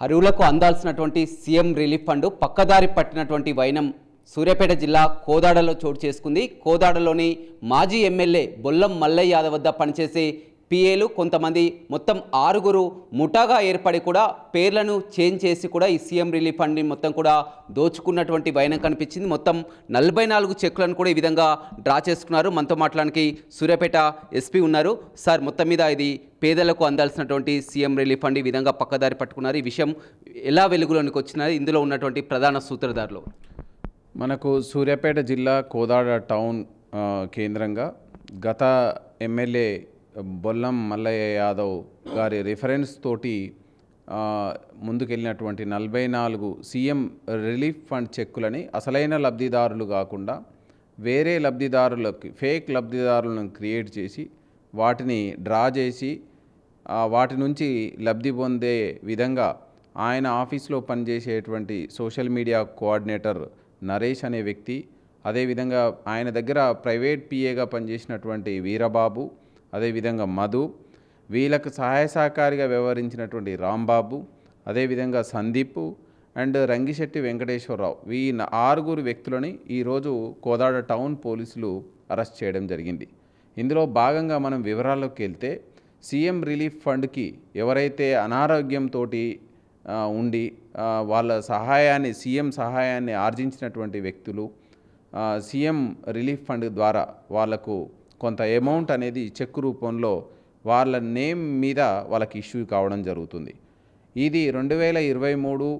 అరువులకు అందాల్సినటువంటి CM relief fund పక్కదారి పట్టినటువంటి వైనం సూర్యాపేట జిల్లా కోదాడలో చోటు చేసుకుంది. కోదాడలోని మాజీ ఎమ్మెల్యే బొల్లం మల్లయ్య యాదవ్ వద్ద పనిచేసే పిఏలు కొంతమంది మొత్తం 6గురు ముఠాగా ఏర్పడి కూడా పేర్లను చేంజ్ చేసి కూడా ఈ సీఎం రిలీఫ్ ఫండ్ని మొత్తం కూడా దోచుకున్నటువంటి వైనం కనిపించింది. మొత్తం 44 చెక్కులను కూడా ఈ విధంగా డ్రా చేసుకున్నారు. మనతో మాట్లాడడానికి సూర్యాపేట ఎస్పీ ఉన్నారు. సార్, మొత్తం మీద ఇది పేదలకు అందాల్సినటువంటి సీఎం రిలీఫ్ ఫండ్ ఈ విధంగా పక్కదారి పట్టుకున్నారు. ఈ విషయం ఎలా వెలుగులోనికి వచ్చినది? ఇందులో ఉన్నటువంటి ప్రధాన సూత్రధారులు మనకు సూర్యాపేట జిల్లా కోదాడ టౌన్ కేంద్రంగా గత ఎమ్మెల్యే బొల్లం మల్లయ్య యాదవ్ గారి రిఫరెన్స్ తోటి ముందుకెళ్ళినటువంటి 44 సీఎం రిలీఫ్ ఫండ్ చెక్కులని అసలైన లబ్ధిదారులు కాకుండా వేరే లబ్ధిదారులకి ఫేక్ లబ్ధిదారులను క్రియేట్ చేసి వాటిని డ్రా చేసి వాటి నుంచి లబ్ధి పొందే విధంగా ఆయన ఆఫీస్లో పనిచేసేటువంటి సోషల్ మీడియా కోఆర్డినేటర్ నరేష్ అనే వ్యక్తి, అదేవిధంగా ఆయన దగ్గర ప్రైవేట్ పిఏగా పనిచేసినటువంటి వీరబాబు, అదేవిధంగా మధు, వీళ్ళకు సహాయ సహకారిగా వ్యవహరించినటువంటి రాంబాబు, అదేవిధంగా సందీప్ అండ్ రంగిశెట్టి వెంకటేశ్వరరావు, ఈ 6 వ్యక్తులని ఈరోజు కోదాడ టౌన్ పోలీసులు అరెస్ట్ చేయడం జరిగింది. ఇందులో భాగంగా మనం వివరాల్లోకి వెళ్తే సీఎం రిలీఫ్ ఫండ్కి ఎవరైతే అనారోగ్యంతో ఉండి వాళ్ళ సహాయాన్ని సీఎం సహాయాన్ని ఆర్జించినటువంటి వ్యక్తులు సీఎం రిలీఫ్ ఫండ్ ద్వారా వాళ్లకు కొంత అమౌంట్ అనేది చెక్ రూపంలో వాళ్ళ నేమ్ మీద వాళ్ళకి ఇష్యూ కావడం జరుగుతుంది. ఇది 2023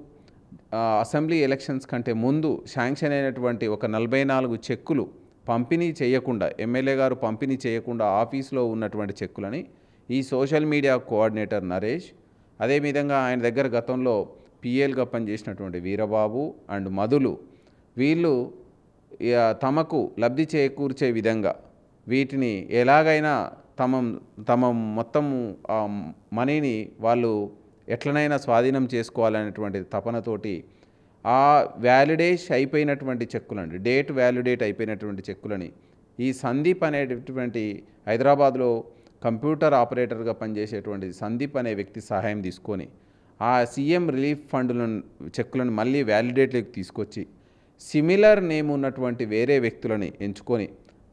అసెంబ్లీ ఎలక్షన్స్ కంటే ముందు శాంక్షన్ అయినటువంటి ఒక 44 చెక్కులు పంపిణీ చేయకుండా, ఎమ్మెల్యే గారు పంపిణీ చేయకుండా ఆఫీస్లో ఉన్నటువంటి చెక్కులని ఈ సోషల్ మీడియా కోఆర్డినేటర్ నరేష్, అదేవిధంగా ఆయన దగ్గర గతంలో పిఎల్గా పనిచేసినటువంటి వీరబాబు అండ్ మధులు, వీళ్ళు తమకు లబ్ధి చేకూర్చే విధంగా వీటిని ఎలాగైనా తమ మొత్తం మనీని వాళ్ళు ఎట్లనైనా స్వాధీనం చేసుకోవాలనేటువంటి తపనతోటి ఆ వ్యాలిడేట్ అయిపోయినటువంటి చెక్కులండి, డేట్ వ్యాలిడేట్ అయిపోయినటువంటి చెక్కులని ఈ సందీప్ అనేటటువంటి హైదరాబాద్లో కంప్యూటర్ ఆపరేటర్గా పనిచేసేటువంటి సందీప్ అనే వ్యక్తి సహాయం తీసుకొని ఆ సీఎం రిలీఫ్ ఫండ్లను చెక్కులను మళ్ళీ వ్యాలిడేట్లోకి తీసుకొచ్చి సిమిలర్ నేమ్ ఉన్నటువంటి వేరే వ్యక్తులని ఎంచుకొని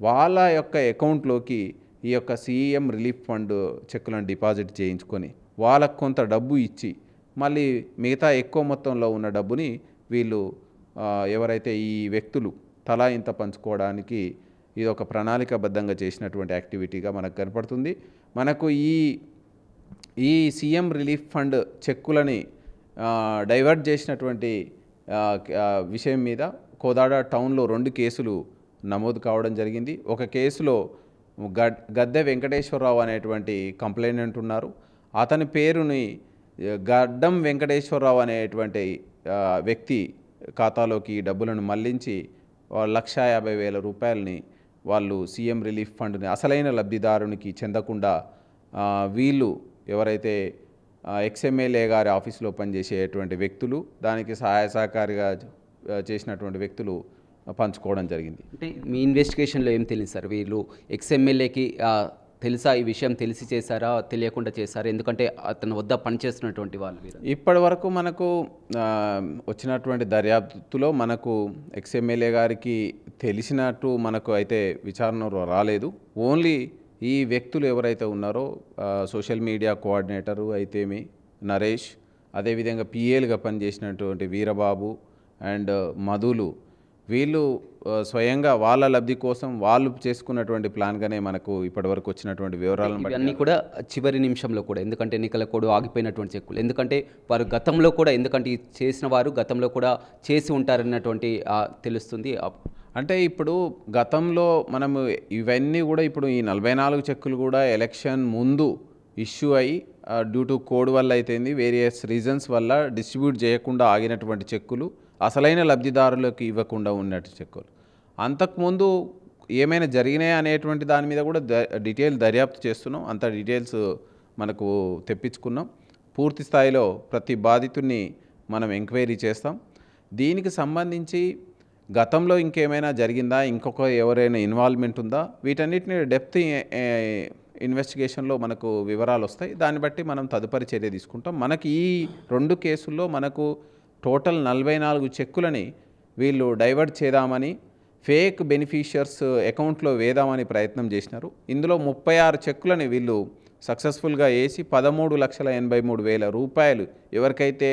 వాళ్ళ యొక్క అకౌంట్లోకి ఈ యొక్క సీఎం రిలీఫ్ ఫండ్ చెక్కులను డిపాజిట్ చేయించుకొని వాళ్ళకు కొంత డబ్బు ఇచ్చి మళ్ళీ మిగతా ఎక్కువ మొత్తంలో ఉన్న డబ్బుని వీళ్ళు ఎవరైతే ఈ వ్యక్తులు తలా ఇంత పంచుకోవడానికి ఇది ఒక ప్రణాళికాబద్ధంగా చేసినటువంటి యాక్టివిటీగా మనకు కనపడుతుంది. మనకు ఈ సీఎం రిలీఫ్ ఫండ్ చెక్కులని డైవర్ట్ చేసినటువంటి విషయం మీద కోదాడ టౌన్లో 2 కేసులు నమోదు కావడం జరిగింది. ఒక కేసులో గద్దె వెంకటేశ్వరరావు అనేటువంటి కంప్లైనెంట్ ఉన్నారు. అతని పేరుని గడ్డం వెంకటేశ్వరరావు అనేటువంటి వ్యక్తి ఖాతాలోకి డబ్బులను మళ్లించి 1,50,000 రూపాయలని వాళ్ళు సీఎం రిలీఫ్ ఫండ్ని అసలైన లబ్ధిదారునికి చెందకుండా వీళ్ళు ఎవరైతే ఎక్స్ఎమ్మెల్యే గారి ఆఫీస్లో పనిచేసేటువంటి వ్యక్తులు, దానికి సహాయ సహకారిగా చేసినటువంటి వ్యక్తులు పంచుకోవడం జరిగింది. అంటే మీ ఇన్వెస్టిగేషన్లో ఏం తెలియదు సార్? వీళ్ళు ఎక్స్ఎమ్మెల్యేకి తెలుసా ఈ విషయం? తెలిసి చేశారా, తెలియకుండా చేశారా? ఎందుకంటే అతను వద్ద పనిచేస్తున్నటువంటి వాళ్ళు. ఇప్పటి వరకు మనకు వచ్చినటువంటి దర్యాప్తులో మనకు ఎక్స్ఎమ్మెల్యే గారికి తెలిసినట్టు మనకు అయితే విచారణ రాలేదు. ఓన్లీ ఈ వ్యక్తులు ఎవరైతే ఉన్నారో సోషల్ మీడియా కోఆర్డినేటరు అయితేమి నరేష్, అదేవిధంగా పిఏలుగా పనిచేసినటువంటి వీరబాబు అండ్ మధులు, వీళ్ళు స్వయంగా వాళ్ళ లబ్ధి కోసం వాళ్ళు చేసుకున్నటువంటి ప్లాన్గానే మనకు ఇప్పటివరకు వచ్చినటువంటి వివరాలను బట్టి అన్నీ కూడా చివరి నిమిషంలో కూడా, ఎందుకంటే ఎన్నికల కోడ్ ఆగిపోయినటువంటి చెక్కులు, ఎందుకంటే వారు గతంలో కూడా, ఎందుకంటే చేసిన వారు గతంలో కూడా చేసి ఉంటారన్నటువంటి తెలుస్తుంది. అంటే ఇప్పుడు గతంలో మనము ఇవన్నీ కూడా ఇప్పుడు ఈ 44 చెక్కులు కూడా ఎలక్షన్ ముందు ఇష్యూ అయ్యి డ్యూ టు కోడ్ వల్ల అయితేంది, వేరియస్ రీజన్స్ వల్ల డిస్ట్రిబ్యూట్ చేయకుండా ఆగినటువంటి చెక్కులు, అసలైన లబ్ధిదారులకు ఇవ్వకుండా ఉన్నట్టు చెక్కులు. అంతకుముందు ఏమైనా జరిగినాయి అనేటువంటి దాని మీద కూడా డీటెయిల్ దర్యాప్తు చేస్తున్నాం. అంత డీటెయిల్స్ మనకు తెప్పించుకున్నాం. పూర్తి స్థాయిలో ప్రతి బాధితుడిని మనం ఎంక్వైరీ చేస్తాం. దీనికి సంబంధించి గతంలో ఇంకేమైనా జరిగిందా, ఇంకొక ఎవరైనా ఇన్వాల్వ్మెంట్ ఉందా, వీటన్నిటిని డెప్త్ ఇన్వెస్టిగేషన్లో మనకు వివరాలు వస్తాయి. దాన్ని బట్టి మనం తదుపరి చర్య తీసుకుంటాం. మనకి ఈ 2 కేసుల్లో మనకు టోటల్ 44 చెక్కులని వీళ్ళు డైవర్ట్ చేద్దామని ఫేక్ బెనిఫిషియర్స్ అకౌంట్లో వేద్దామని ప్రయత్నం చేసినారు. ఇందులో 36 చెక్కులని వీళ్ళు సక్సెస్ఫుల్గా వేసి 13,83,000 రూపాయలు ఎవరికైతే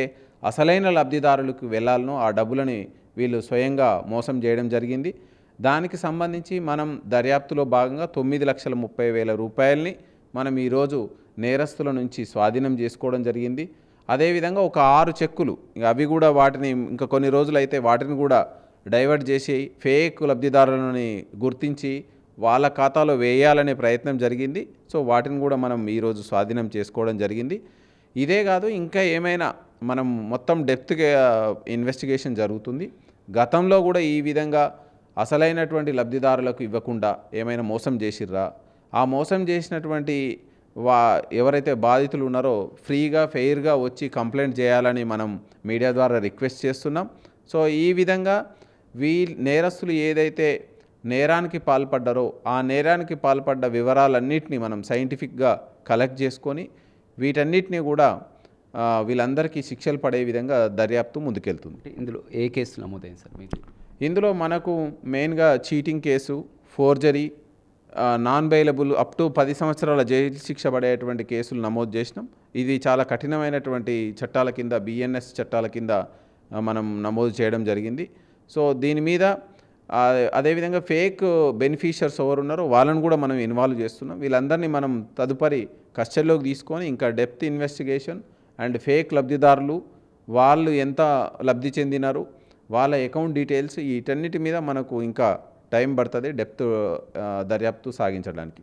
అసలైన లబ్ధిదారులకు వెళ్ళాలనో ఆ డబ్బులని వీళ్ళు స్వయంగా మోసం చేయడం జరిగింది. దానికి సంబంధించి మనం దర్యాప్తులో భాగంగా 9,30,000 రూపాయలని మనం ఈరోజు నేరస్తుల నుంచి స్వాధీనం చేసుకోవడం జరిగింది. అదేవిధంగా ఒక 6 చెక్కులు అవి కూడా వాటిని ఇంకా కొన్ని రోజులు అయితే వాటిని కూడా డైవర్ట్ చేసి ఫేక్ లబ్ధిదారులని గుర్తించి వాళ్ళ ఖాతాలో వేయాలనే ప్రయత్నం జరిగింది. సో వాటిని కూడా మనం ఈరోజు స్వాధీనం చేసుకోవడం జరిగింది. ఇదే కాదు ఇంకా ఏమైనా మనం మొత్తం డెప్త్గా ఇన్వెస్టిగేషన్ జరుగుతుంది. గతంలో కూడా ఈ విధంగా అసలైనటువంటి లబ్ధిదారులకు ఇవ్వకుండా ఏమైనా మోసం చేసిర్రా, ఆ మోసం చేసినటువంటి ఎవరైతే బాధితులు ఉన్నారో ఫ్రీగా ఫెయిర్గా వచ్చి కంప్లైంట్ చేయాలని మనం మీడియా ద్వారా రిక్వెస్ట్ చేస్తున్నాం. సో ఈ విధంగా నేరస్తులు ఏదైతే నేరానికి పాల్పడ్డారో ఆ నేరానికి పాల్పడ్డ వివరాలన్నింటినీ మనం సైంటిఫిక్గా కలెక్ట్ చేసుకొని వీటన్నిటిని కూడా వీళ్ళందరికీ శిక్షలు పడే విధంగా దర్యాప్తు ముందుకెళ్తుంది. ఇందులో ఏ కేసు నమోదైంది సార్ మీకు? ఇందులో మనకు మెయిన్గా cheating case, forgery, non bailable up to 10 సంవత్సరాల జైలు శిక్ష పడేటువంటి కేసులు నమోదు చేసినాం. ఇది చాలా కఠినమైనటువంటి చట్టాల కింద, బిఎన్ఎస్ చట్టాల కింద మనం నమోదు చేయడం జరిగింది. సో దీని మీద అదేవిధంగా ఫేక్ బెనిఫిషియర్స్ ఎవరు ఉన్నారో వాళ్ళని కూడా మనం ఇన్వాల్వ్ చేస్తున్నాం. వీళ్ళందరినీ మనం తదుపరి కస్టడీలోకి తీసుకొని ఇంకా డెప్త్ ఇన్వెస్టిగేషన్ అండ్ ఫేక్ లబ్ధిదారులు వాళ్ళు ఎంత లబ్ధి చెందినారు, వాళ్ళ అకౌంట్ డీటెయిల్స్, వీటన్నిటి మీద మనకు ఇంకా టైం పడుతుంది డెప్త్ దర్యాప్తు సాగించడానికి.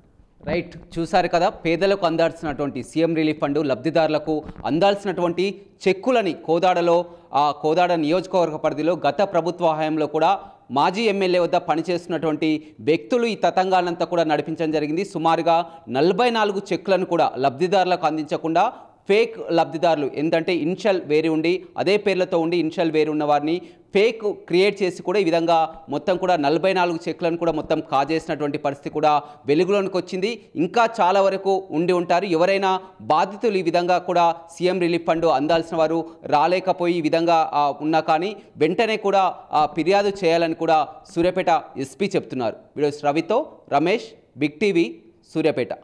రైట్, చూసారు కదా, పేదలకు అందాల్సినటువంటి సీఎం రిలీఫ్ ఫండ్ లబ్ధిదారులకు అందాల్సినటువంటి చెక్కులని కోదాడ నియోజకవర్గ పరిధిలో గత ప్రభుత్వ హయాంలో కూడా మాజీ ఎమ్మెల్యే వద్ద పనిచేస్తున్నటువంటి వ్యక్తులు ఈ తతంగానంతా కూడా నడిపించడం జరిగింది. సుమారుగా 44 చెక్కులను కూడా లబ్ధిదారులకు అందించకుండా ఫేక్ లబ్ధిదారులు ఏంటంటే ఇన్షియల్ వేరే ఉండి అదే పేర్లతో ఉండి ఇన్షియల్ వేరు ఉన్న వారిని ఫేక్ క్రియేట్ చేసి కూడా ఈ విధంగా మొత్తం కూడా 44 చెక్లను కూడా మొత్తం కాజేసినటువంటి పరిస్థితి కూడా వెలుగులోనికి వచ్చింది. ఇంకా చాలా వరకు ఉండి ఉంటారు. ఎవరైనా బాధితులు ఈ విధంగా కూడా సీఎం రిలీఫ్ ఫండ్ అందాల్సిన వారు రాలేకపోయి ఈ విధంగా ఉన్నా కానీ వెంటనే కూడా ఫిర్యాదు చేయాలని కూడా సూర్యాపేట ఎస్పీ చెప్తున్నారు. వీడియోస్ రవితో రమేష్, బిగ్ టీవీ, సూర్యాపేట.